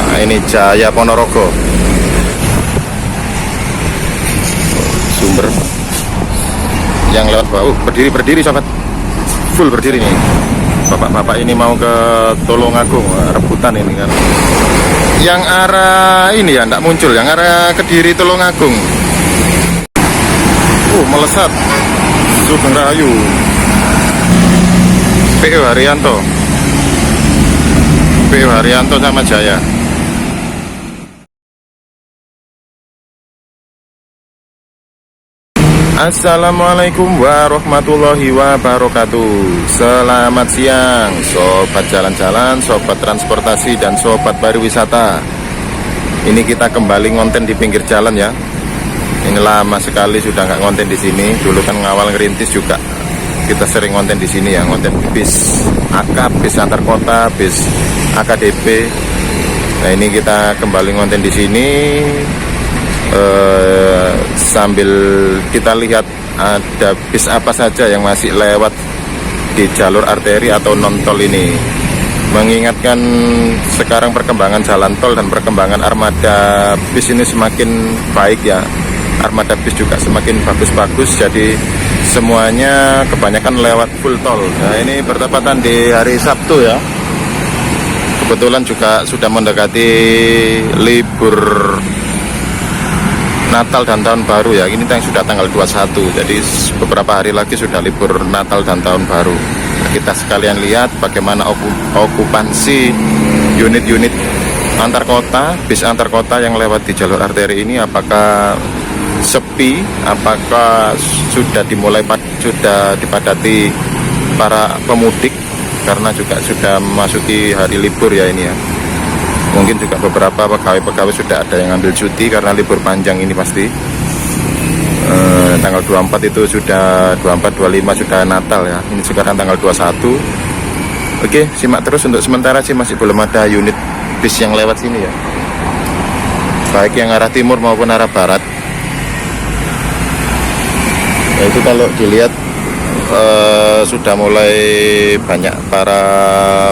Nah, ini Jaya Ponorogo. Sumber yang lewat bawah. Berdiri sobat. Full berdiri nih. Bapak-bapak ini mau ke Tulungagung, rebutan ini kan. Yang arah ini ya enggak muncul, yang arah Kediri Tulungagung. Melesat. Sugeng Rahayu. PO Haryanto sama Jaya. Assalamualaikum warahmatullahi wabarakatuh. Selamat siang sobat jalan-jalan, sobat transportasi, dan sobat pariwisata. Ini kita kembali ngonten di pinggir jalan ya. Ini lama sekali sudah nggak ngonten di sini. Dulu kan ngawal ngerintis juga kita sering ngonten di sini ya, ngonten bis akap, bis antar kota, bis AKDP. Nah ini kita kembali ngonten di sini. Sambil kita lihat ada bis apa saja yang masih lewat di jalur arteri atau non tol ini, mengingatkan sekarang perkembangan jalan tol dan perkembangan armada bis ini semakin baik ya. Armada bis juga semakin bagus-bagus, jadi semuanya kebanyakan lewat full tol. Nah ini bertepatan di hari Sabtu ya, kebetulan juga sudah mendekati libur Natal dan Tahun Baru ya. Ini yang sudah tanggal 21, jadi beberapa hari lagi sudah libur Natal dan Tahun Baru. Nah, kita sekalian lihat bagaimana okupansi unit-unit antar kota, bis antar kota yang lewat di jalur arteri ini. Apakah sepi, apakah sudah dipadati para pemudik, karena juga sudah memasuki hari libur ya ini ya. Mungkin juga beberapa pegawai-pegawai sudah ada yang ambil cuti karena libur panjang ini pasti. Tanggal 24 itu sudah, 24, 25 sudah Natal ya. Ini sekarang tanggal 21. Oke, simak terus. Untuk sementara sih masih belum ada unit bis yang lewat sini ya, baik yang arah timur maupun arah barat. Nah, itu kalau dilihat sudah mulai banyak para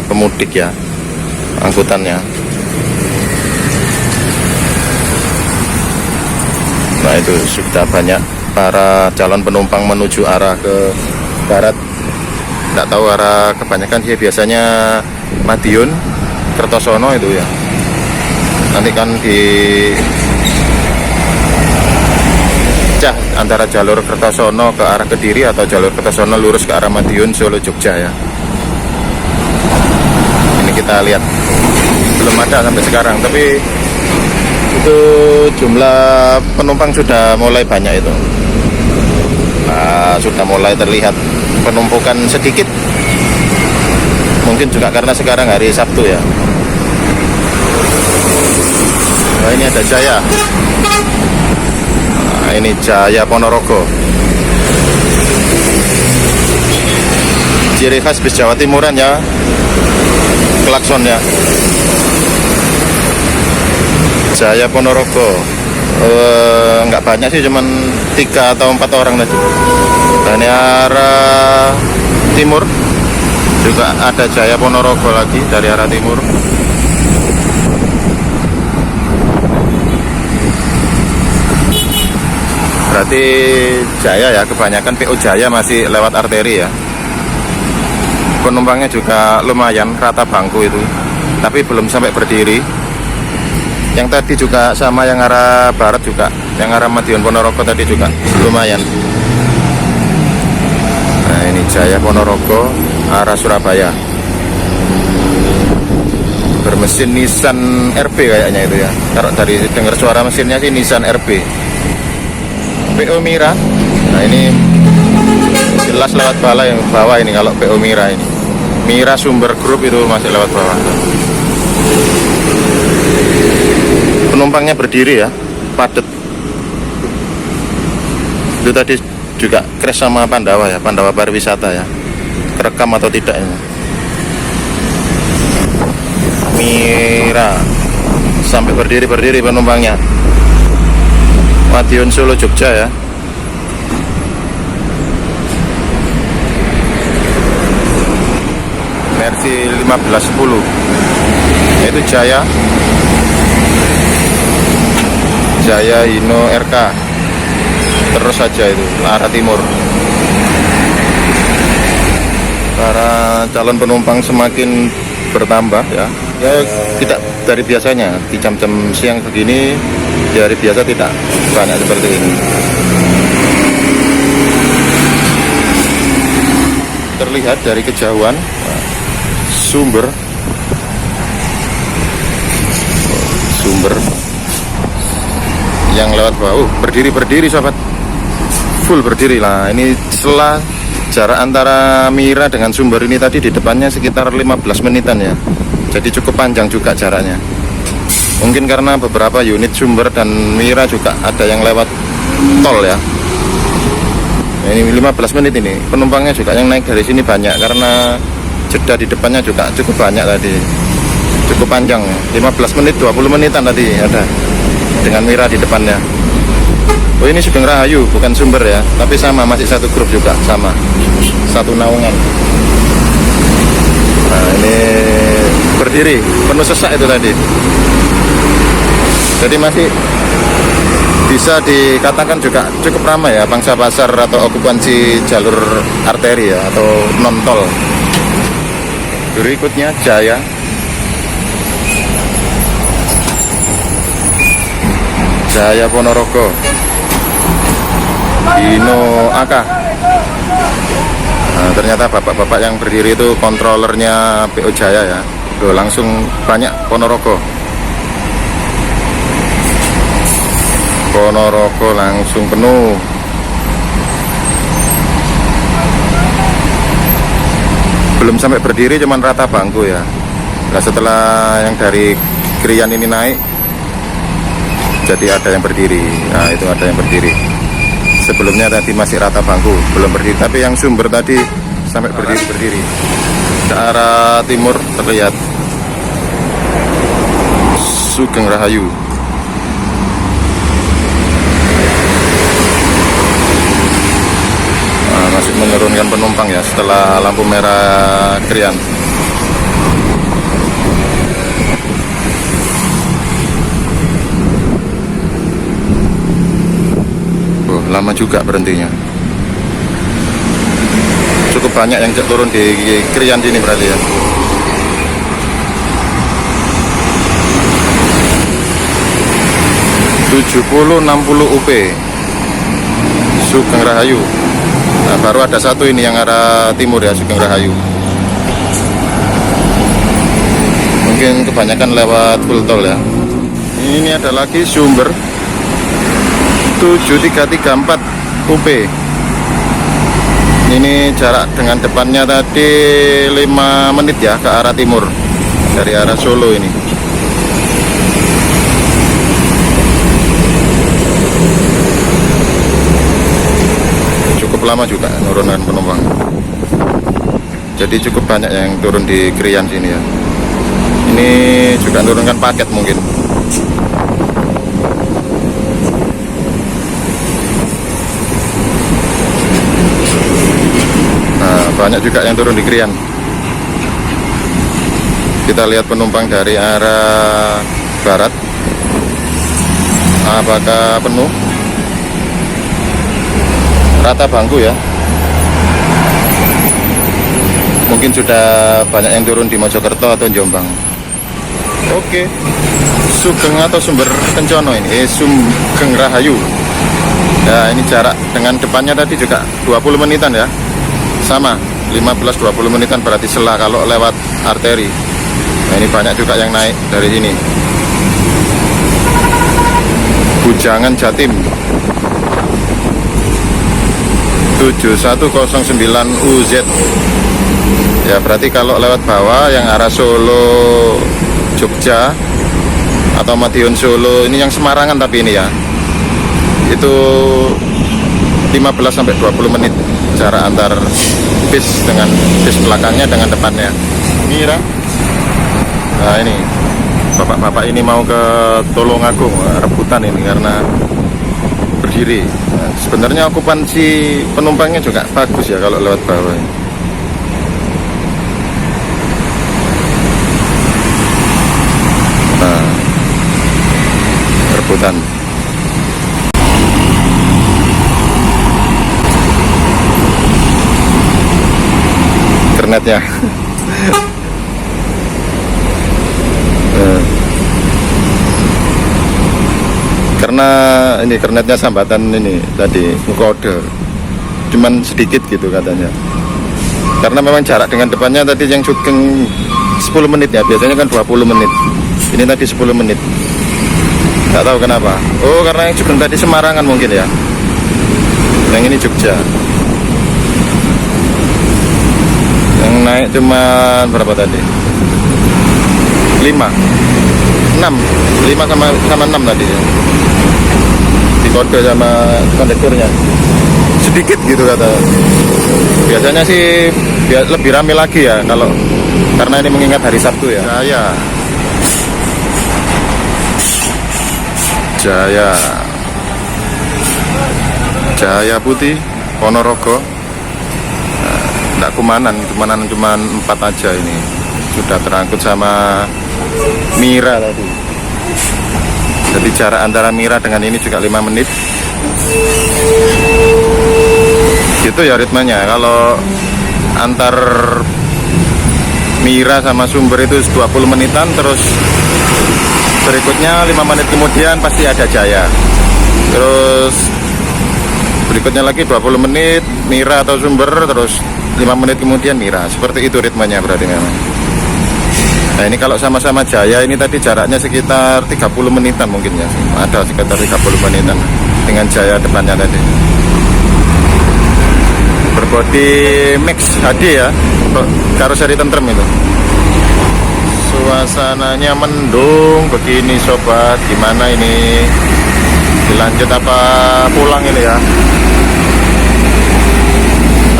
pemudik ya, angkutannya. Nah itu sudah banyak para calon penumpang menuju arah ke barat. Tidak tahu arah, kebanyakan dia biasanya Madiun, Kertosono itu ya. Nanti kan di antara jalur Kertosono ke arah Kediri atau jalur Kertosono lurus ke arah Madiun, Solo, Jogja ya. Ini kita lihat belum ada sampai sekarang, tapi itu jumlah penumpang sudah mulai banyak itu. Nah, sudah mulai terlihat penumpukan sedikit. Mungkin juga karena sekarang hari Sabtu ya. Nah, ini ada Jaya. Nah, ini Jaya Ponorogo. Ciri khas bis Jawa Timuran ya, klaksonnya. Jaya Ponorogo. Nggak banyak sih, cuman 3 atau 4 orang aja. Dan arah timur juga ada Jaya Ponorogo lagi dari arah timur. Berarti Jaya ya, kebanyakan PO Jaya masih lewat arteri ya. Penumpangnya juga lumayan, rata bangku itu, tapi belum sampai berdiri. Yang tadi juga sama, yang arah barat juga, yang arah Madiun Ponorogo tadi juga lumayan. Nah ini Jaya Ponorogo arah Surabaya, bermesin Nissan RB kayaknya itu ya. Kalau dari dengar suara mesinnya sih Nissan RB. PO Mira. Nah ini jelas lewat bawah ini kalau PO Mira ini. Mira Sumber Group itu masih lewat bawah. Penumpangnya berdiri ya, padat. Itu tadi juga crash sama Pandawa ya, Pandawa pariwisata ya. Kerekam atau tidak ini. Mira sampai berdiri penumpangnya. Madiun Solo Jogja ya. MRC 1510, yaitu Jaya Hino RK. Terus saja itu arah timur. Para calon penumpang semakin bertambah ya. Tidak dari biasanya di jam-jam siang begini, di hari biasa tidak banyak seperti ini. Terlihat dari kejauhan sumber yang lewat bawah. Berdiri sobat, full berdiri lah. Ini setelah jarak antara Mira dengan sumber ini tadi di depannya sekitar 15 menitan ya. Jadi cukup panjang juga jaraknya. Mungkin karena beberapa unit sumber dan Mira juga ada yang lewat tol ya. Ini 15 menit ini. Penumpangnya juga yang naik dari sini banyak karena jeda di depannya juga cukup banyak tadi. Cukup panjang, 15 menit, 20 menitan tadi ada dengan Mira di depannya. Oh, ini Sugeng Rahayu, bukan sumber ya, tapi sama, masih satu grup juga, sama, satu naungan. Nah, ini berdiri, penuh sesak itu tadi. Jadi masih bisa dikatakan juga cukup ramai ya, pangsa pasar atau okupansi jalur arteri ya, atau non tol. Berikutnya Jaya Ponorogo, Hino AK. Nah, ternyata bapak-bapak yang berdiri itu kontrolernya PO Jaya ya. Tuh, langsung banyak Ponorogo langsung penuh. Belum sampai berdiri, cuman rata bangku ya. Nah, setelah yang dari Krian ini naik, jadi ada yang berdiri. Nah, itu ada yang berdiri. Sebelumnya tadi masih rata bangku, belum berdiri. Tapi yang sumber tadi sampai berdiri. Ke arah timur terlihat Sugeng Rahayu. Nah, masih menurunkan penumpang ya setelah lampu merah Krian. Lama juga berhentinya. Cukup banyak yang turun di Krian sini berarti ya. (70-60 UP Sugeng Rahayu. Nah, baru ada satu ini yang arah timur ya, Sugeng Rahayu. Mungkin kebanyakan lewat full tol ya. Ini ada lagi sumber 7334 UP. Ini jarak dengan depannya tadi 5 menit ya, ke arah timur dari arah Solo ini. Cukup lama juga menurunkan penumpang. Jadi cukup banyak yang turun di Krian sini ya. Ini juga menurunkan paket mungkin. Banyak juga yang turun di Krian. Kita lihat penumpang dari arah barat, apakah penuh? Rata bangku ya. Mungkin sudah banyak yang turun di Mojokerto atau Jombang. Oke, Sugeng atau sumber Kencono ini, Sugeng Rahayu. Ya, ini jarak dengan depannya tadi juga 20 menitan ya. Sama, 15-20 menitan berarti selah kalau lewat arteri. Nah, ini banyak juga yang naik dari sini. Bujangan Jatim 7109 UZ. Ya, berarti kalau lewat bawah yang arah Solo Jogja atau Madiun Solo, ini yang Semarangan tapi ini ya, itu 15-20 menit jarak antar bis dengan bis belakangnya dengan depannya. Mira. Nah, ini bapak-bapak ini mau ke Tulungagung, rebutan ini karena berdiri. Nah, sebenarnya okupansi penumpangnya juga bagus ya kalau lewat bawah. jemputan. Internetnya. Karena ini kernetnya sambatan ini tadi kode cuman sedikit gitu katanya, karena memang jarak dengan depannya tadi yang syuting 10 menit ya, biasanya kan 20 menit, ini tadi 10 menit, nggak tahu kenapa. Oh, karena yang syuting tadi Semarangan mungkin ya, yang ini Jogja. Yang naik cuma berapa tadi, 5 sama 6 tadi ya. Kode sama kondekturnya sedikit gitu kata. Biasanya sih lebih rame lagi ya kalau, karena ini mengingat hari Sabtu ya. Jaya Putih Ponorogo. Nah, Kumanan cuma 4 aja ini sudah terangkut sama Mira tadi. Jadi jarak antara Mira dengan ini juga 5 menit. Gitu ya ritmenya. Kalau antar Mira sama Sumber itu 20 menitan, terus berikutnya 5 menit kemudian pasti ada Jaya. Terus berikutnya lagi 20 menit Mira atau Sumber, terus 5 menit kemudian Mira. Seperti itu ritmenya berarti memang. Nah, ini kalau sama-sama Jaya ini tadi jaraknya sekitar 30 menitan mungkin ya. Ada sekitar 30 menitan dengan Jaya depannya tadi. Berbodi Max HD ya, karoseri tentrem itu. Suasananya mendung begini sobat. Gimana ini? Dilanjut apa pulang ini ya?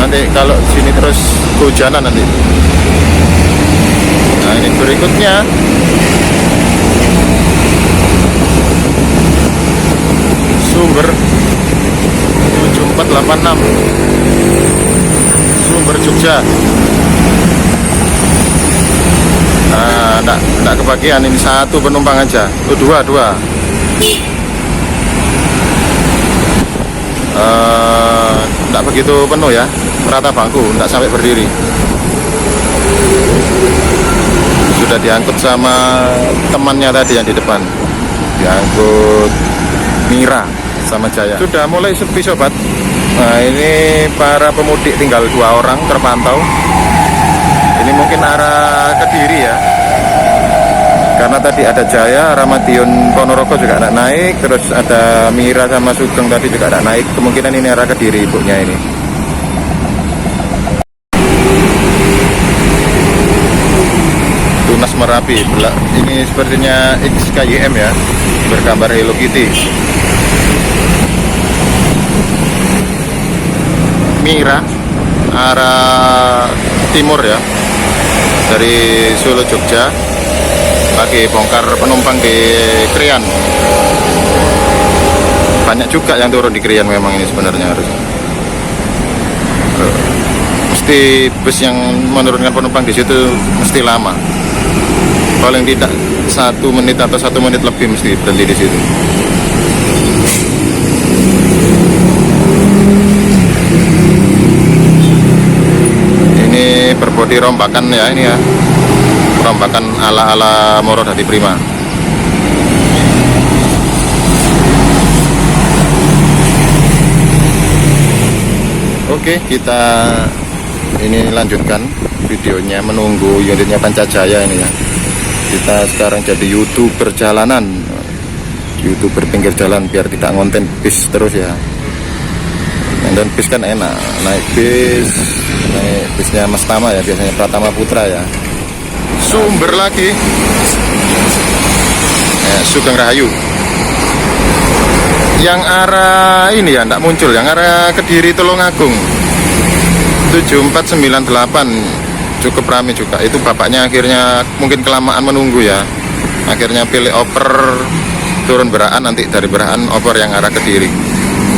Nanti kalau sini terus hujanan nanti. Nah, ini berikutnya Sumber 7486 Sumber Jogja. Nah, enggak kebagian, ini 1 penumpang aja. Oh, 2 enggak begitu penuh ya, rata bangku, enggak sampai berdiri. Sudah diangkut sama temannya tadi yang di depan, diangkut Mira sama Jaya. Sudah mulai sepi sobat. Nah, ini para pemudik tinggal 2 orang terpantau. Ini mungkin arah Kediri ya, karena tadi ada Jaya, arah Madiun Ponorogo juga ada naik, terus ada Mira sama Sugeng tadi juga ada naik. Kemungkinan ini arah Kediri ibunya ini. Tunas Merapi, ini sepertinya XKYM ya, bergambar Hello Kitty. Mira arah timur ya, dari Solo Jogja, lagi bongkar penumpang di Krian. Banyak juga yang turun di Krian memang ini sebenarnya harus. Mesti bus yang menurunkan penumpang di situ mesti lama. Paling tidak 1 menit atau 1 menit lebih mesti berhenti di situ. Ini berbodi rombakan ya, ini ya, rombakan ala-ala Moro Dadi Prima. Oke, kita ini lanjutkan videonya menunggu unitnya Pancajaya ini ya. Kita sekarang jadi YouTuber jalanan, YouTuber pinggir jalan biar tidak ngonten bis terus ya. Dan bis kan enak, naik bisnya Mas Tama ya, biasanya Pratama Putra ya. Sumber lagi ya, Sugeng Rahayu. Yang arah ini ya enggak muncul, yang arah Kediri Tulungagung 7498 cukup ramai juga. Itu bapaknya akhirnya mungkin kelamaan menunggu ya, akhirnya pilih oper turun Beraan, nanti dari Beraan oper yang arah Kediri,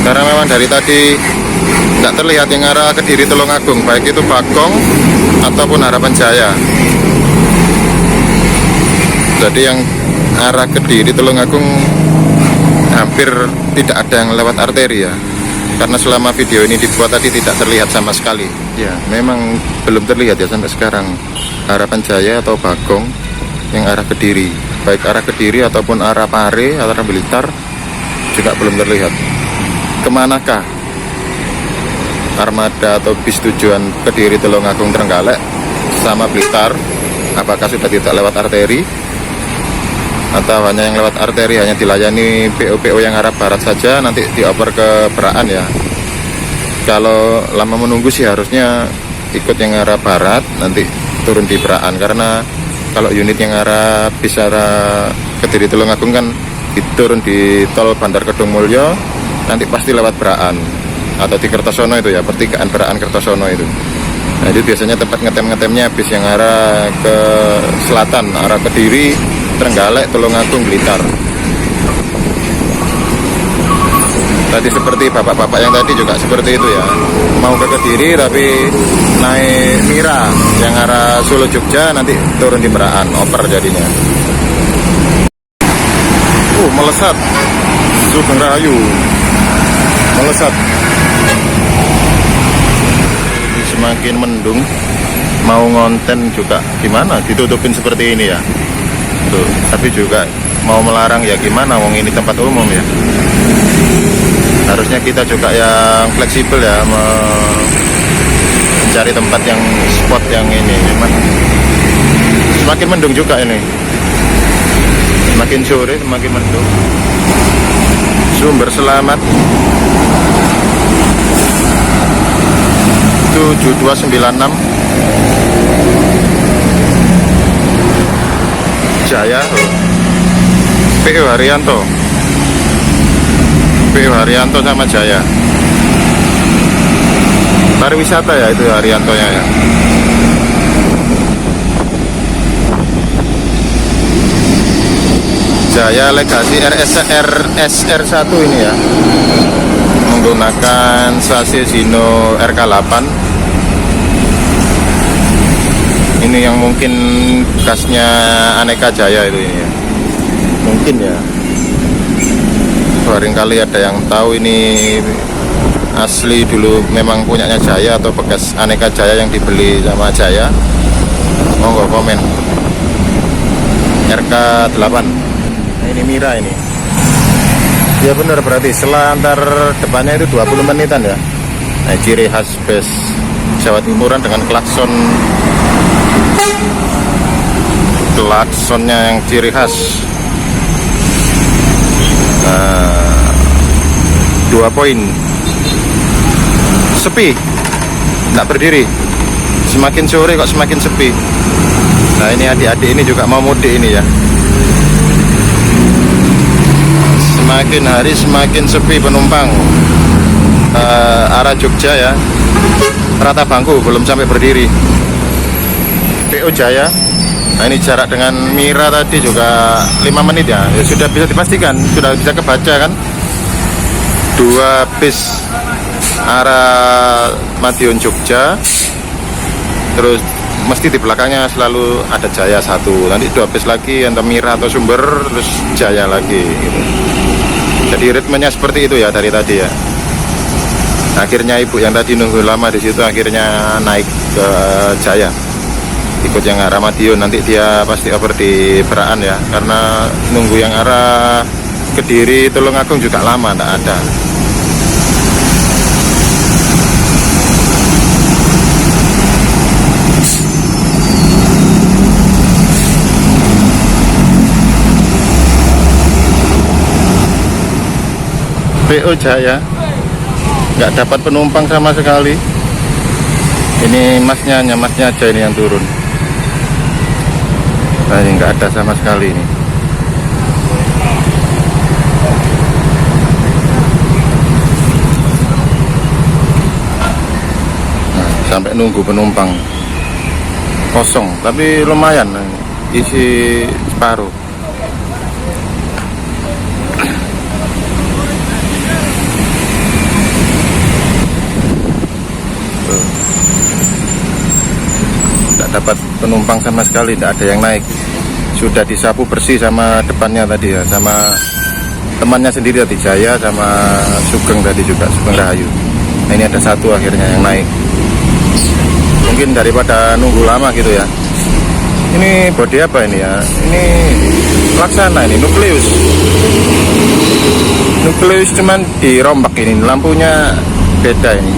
karena memang dari tadi tidak terlihat yang arah Kediri Tulungagung, baik itu Bagong ataupun Harapan Jaya. Jadi yang arah Kediri Tulungagung hampir tidak ada yang lewat arteri ya, karena selama video ini dibuat tadi tidak terlihat sama sekali ya. Memang belum terlihat ya sampai sekarang Harapan Jaya atau Bagong yang arah Kediri, baik arah Kediri ataupun arah Pare, arah Blitar juga belum terlihat. Kemanakah armada atau bis tujuan Kediri, Tulungagung, Trenggalek sama Blitar? Apakah sudah tidak lewat arteri atau hanya yang lewat arteri hanya dilayani PO-PO yang arah barat saja, nanti dioper ke Beraan ya? Kalau lama menunggu sih harusnya ikut yang arah barat, nanti turun di Beraan, karena kalau unit yang arah bis arah Kediri, Tulungagung kan diturun di tol Bandar Kedung Mulyo, nanti pasti lewat Beraan atau di Kertosono itu ya, pertigaan Beraan Kertosono itu. Nah, itu biasanya tempat ngetemnya bis yang arah ke selatan, arah Kediri, Trenggalek, Tulungagung, Blitar. Tadi seperti bapak-bapak yang tadi juga seperti itu ya, mau ke Kediri tapi naik Mira yang arah Solo Jogja, nanti turun di Beraan, oper jadinya. Melesat Sugeng Rahayu, melesat. Semakin mendung, mau ngonten juga gimana, ditutupin seperti ini ya. Tuh, tapi juga mau melarang ya gimana, wong ini tempat umum ya. Harusnya kita juga yang fleksibel ya, mencari tempat yang spot yang ini. Memang semakin mendung juga ini, semakin sore semakin mendung. Sumber selamat 7296 Jaya, PO Haryanto, PO Haryanto sama Jaya. Pariwisata ya itu Haryantonya ya. Jaya Legasi RSR1 ini ya, menggunakan chassis Zino RK8. Ini yang mungkin bekasnya Aneka Jaya itu ini ya, mungkin ya. Barangkali ada yang tahu ini asli dulu memang punyanya Jaya atau bekas Aneka Jaya yang dibeli sama Jaya, monggo komen. RK8. Nah, ini Mira ini. Ya benar, berarti selantar depannya itu 20 menitan ya. Nah, ciri khas bus Jawa Timuran dengan klaksonnya yang ciri khas. 2 poin. Sepi, tidak berdiri. Semakin sore kok semakin sepi. Nah, ini adik-adik ini juga mau mudik ini ya. Semakin hari semakin sepi penumpang. Arah Jogja ya, rata bangku, belum sampai berdiri. PO Jaya. Nah, ini jarak dengan Mira tadi juga 5 menit ya. Ya sudah bisa dipastikan, sudah bisa kebaca kan. 2 bis arah Madiun Jogja, terus mesti di belakangnya selalu ada Jaya 1. Nanti 2 bis lagi, entah Mira atau Sumber, terus Jaya lagi gitu. Jadi ritmenya seperti itu ya dari tadi ya. Akhirnya ibu yang tadi nunggu lama di situ akhirnya naik ke Jaya, ikut yang arah Madiun. Nanti dia pasti over di Beraan ya, karena nunggu yang arah Kediri, Tulungagung juga lama, tidak ada. PO Jaya nggak dapat penumpang sama sekali. Ini masnya aja ini yang turun. Nah, ini nggak ada sama sekali ini. Nah, sampai nunggu penumpang kosong, tapi lumayan isi separuh. Dapat penumpang sama sekali, tidak ada yang naik. Sudah disapu bersih sama depannya tadi ya, sama temannya sendiri tadi, Jaya sama Sugeng tadi juga, Sugeng Rahayu. Nah, ini ada satu akhirnya yang naik. Mungkin daripada nunggu lama gitu ya. Ini bodi apa ini ya? Ini Laksana, ini nukleus. Nukleus cuman dirombak ini, lampunya beda ini.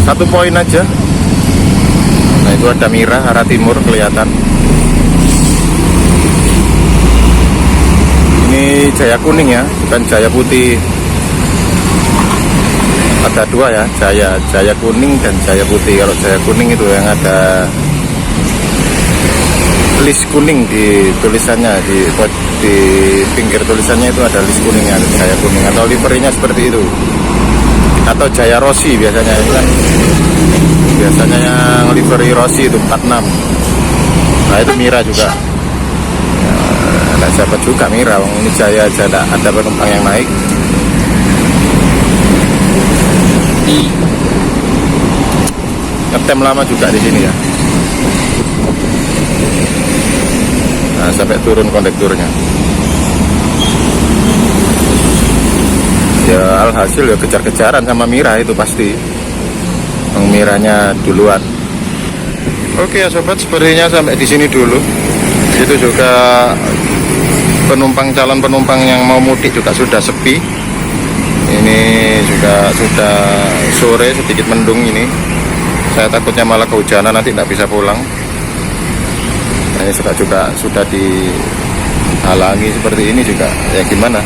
1 poin aja. Nah, itu ada Mira arah timur kelihatan. Ini Jaya kuning ya, bukan Jaya putih. Ada 2 ya, Jaya kuning dan Jaya putih. Kalau Jaya kuning itu yang ada list kuning di tulisannya, di pinggir tulisannya itu ada list kuningnya, Jaya kuning, atau liverinya seperti itu, atau Jaya Rossi biasanya itu kan, biasanya yang livery Rossi itu 46. Nah, itu Mira juga ya, nggak dapat juga Mira, ini Jaya aja ada penumpang yang naik. Ngetem lama juga di sini ya. Nah, sampai turun kondekturnya. Ya alhasil ya kejar-kejaran sama Mira itu pasti. Miranya duluan. Oke ya sobat, sepertinya sampai di sini dulu. Itu juga calon penumpang yang mau mudik juga sudah sepi. Ini juga sudah sore, sedikit mendung ini. Saya takutnya malah kehujanan, nanti tidak bisa pulang. Nah, ini juga sudah dihalangi seperti ini juga. Ya gimana?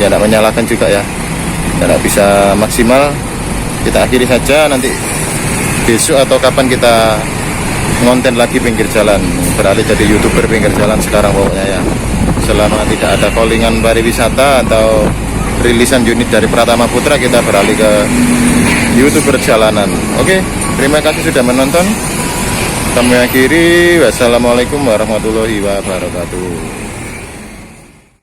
Ya tidak menyalahkan juga ya. Tidak bisa maksimal. Kita akhiri saja, nanti besok atau kapan kita ngonten lagi pinggir jalan. Beralih jadi YouTuber pinggir jalan sekarang pokoknya ya. Selama tidak ada callingan pariwisata atau rilisan unit dari Pratama Putra, kita beralih ke YouTuber jalanan. Oke, terima kasih sudah menonton. Kami akhiri. Wassalamualaikum warahmatullahi wabarakatuh.